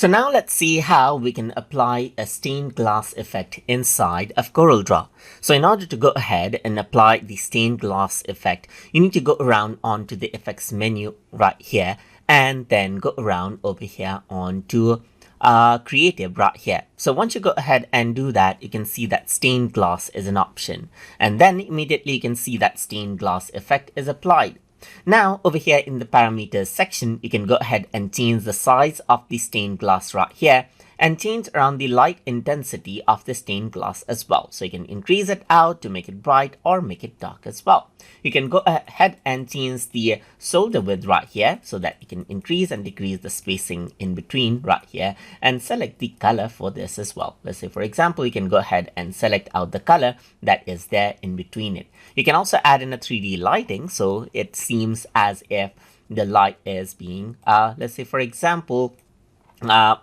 So now let's see how we can apply a stained glass effect inside of Corel Draw. So in order to go ahead and apply the stained glass effect, you need to go around onto the effects menu right here and then go around over here onto creative right here. So once you go ahead and do that, you can see that stained glass is an option, and then immediately you can see that stained glass effect is applied. Now over here in the parameters section, you can go ahead and change the size of the stained glass right here and change around the light intensity of the stained glass as well. So you can increase it out to make it bright or make it dark as well. You can go ahead and change the solder width right here so that you can increase and decrease the spacing in between right here and select the color for this as well. Let's say, for example, you can go ahead and select out the color that is there in between it. You can also add in a 3D lighting so it seems as if the light is being, let's say, for example,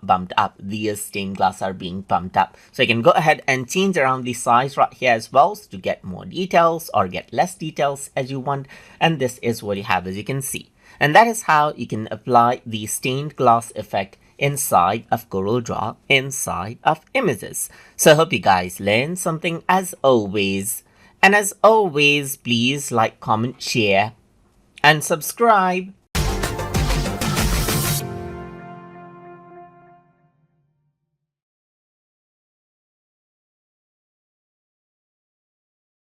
bumped up. These stained glass are being pumped up. So you can go ahead and change around the size right here as well to get more details or get less details as you want. And this is what you have, as you can see. And that is how you can apply the stained glass effect inside of Corel Draw, inside of images. So I hope you guys learned something as always. And as always, please like, comment, share, and subscribe.